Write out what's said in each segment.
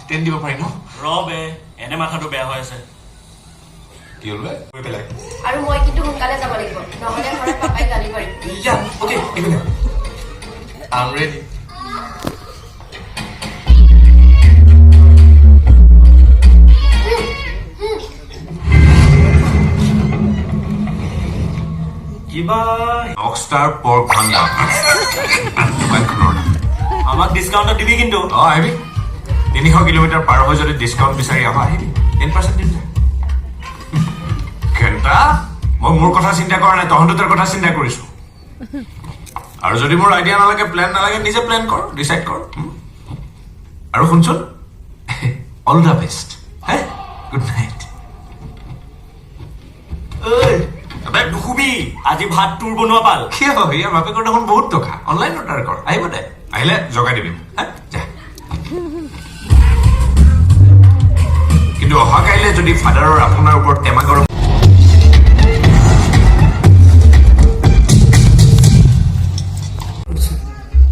10 দিব পাৰি ন ৰবে এনে মাথাটো বেয়া হৈ আছে কি হল গৈ পেলাই আৰু মই কিন্তু সোনকালে যাব লাগিব নহলে ঘৰত পাপাই গালি পাৰিব ইয়া ওকে এখানে আই এম ৰেডি কিবা রকস্টার পর্ক ভান্ডা আমাক ডিসকাউন্ট দিবি কিন্তু আহিবি 300 কিলোমিটার পার হৈ যদি ডিসকাউন্ট বিচাৰি আহা আহিবি 10% দিম ঘণ্টা মই মোৰ কথা চিন্তা কৰা নাই তহঁতৰ কথা চিন্তা কৰিছো আৰু যদি মোৰ আইডিয়া নালাগে প্ল্যান নালাগে নিজে প্ল্যান কৰ ডিসাইড কৰ আৰু শুনছোন অল দা বেস্ট হে গুড নাইট ঐ দুখুবি আজি ভাত তোৰ বনোৱা পাল কিয় ইয়াৰ বাপেকৰ দেখোন বহুত টকা অনলাইন অৰ্ডাৰ কৰ আহিব দে আহিলে জগাই দিবি যা কিন্তু অহা কাইলে যদি ফাদাৰৰ আপোনাৰ ওপৰত টেমা গৰম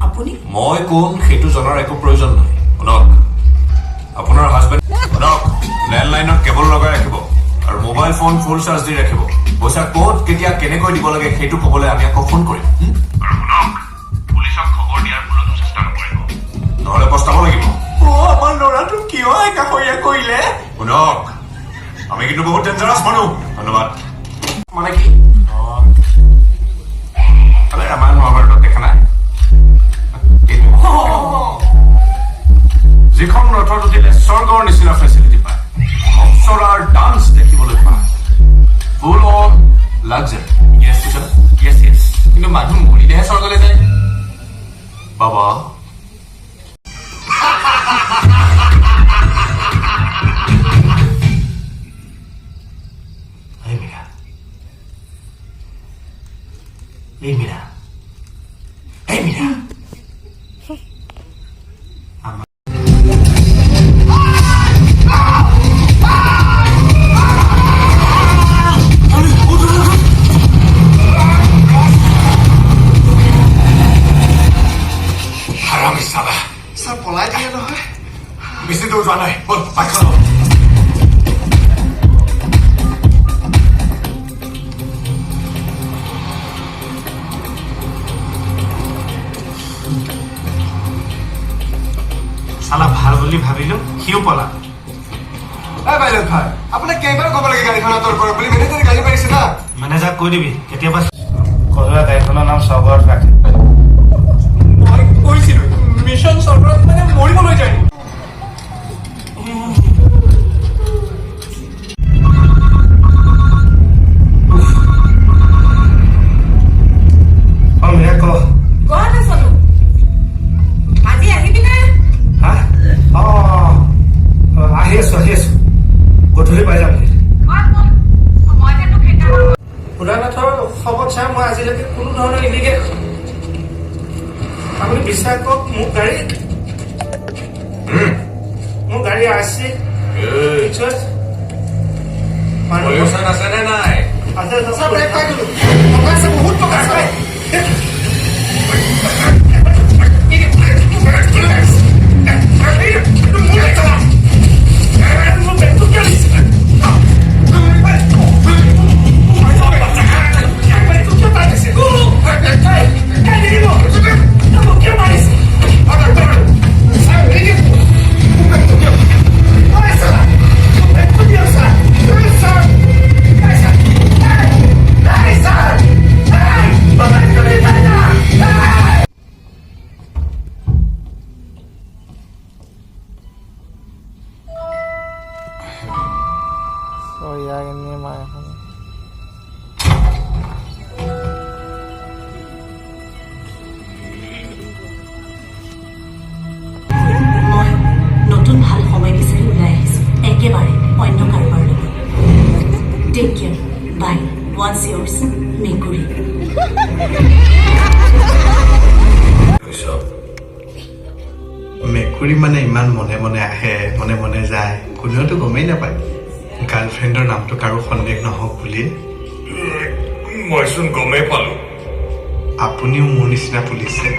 আপুনি মই কোন সেইটো জনাৰ একো প্ৰয়োজন নাই শুনক আপোনাৰ হাজবেণ্ড শুনক লেণ্ডলাইনত কেবল লগাই ৰাখিব আৰু মোবাইল ফোন ফুল চাৰ্জ দি ৰাখিব পইচা ক'ত কেতিয়া কেনেকৈ দিব লাগে সেইটো ক'বলৈ আমি আকৌ ফোন কৰিম আৰু শুনক পুলিচক খবৰ দিয়াৰ কোনো চেষ্টা নকৰিব নহ'লে পস্তাব লাগিব আমাৰ ল'ৰাটো কিয় একাষৰীয়া কৰিলে শুনক আমি কিন্তু বহুত ডেঞ্জাৰাছ মানুহ ধন্যবাদ মানে কি ৰামায়ণ মহাভাৰতত দেখা নাই যিখন ৰথত উঠিলে স্বৰ্গৰ নিচিনা ফেচিলিটি পায় অপ্সৰাৰ ডান্স দেখিবলৈ পায় ফুল অন লাক্সাৰি য়েছ কিন্তু মানুহ মৰিলেহে স্বৰ্গলৈ যায় বাবা এই মীৰা স্যাৰ পলাই দিয়ে নহয় বেশি দূৰ যোৱা নাই বল বাইক চলাও চালা ভাল বুলি ভাবিলো সিও পলা বাইলেট ভাই আপোনাক কেইবাৰ ক'ব লাগে গাড়ীখন আঁতৰ কৰক বুলি মেনেজাৰে গালি পাৰিছে না মেনেজাৰক কৈ দিবি কেতিয়াবা কলোৱা গাড়ীখনৰ নাম স্বৰ্গত ৰাখে মই কৈছিলো মিছন স্বৰ্গত মানে মৰিবলৈ যায় মীৰা ক ক'ত আছনো আজি আহিবি নে হা আহি আছো গধূলি পাই যাম ভোলানাথৰ খবৰ চাই মই আজিলৈকে কোনো ধৰণৰ ইলিগেল আপুনি বিশ্বাস কৰক মোৰ গাড়ী আছে আছেনে নাই বহুত টকা আছে মই নতুন ভাল সময় বিচাৰি ওলাই আহিছো একেবাৰে অন্য কাৰোবাৰ লগত take care by one's ears মেকুৰী মেকুৰী মানে ইমান মনে মনে আহে মনে মনে যায় কোনেওতো গমেই নাপায় গাৰ্লফ্ৰেণ্ডৰ নামটো কাৰো সন্দেহ নহওক বুলি মইচোন গমেই পালো আপুনিও মোৰ নিচিনা পুলিচে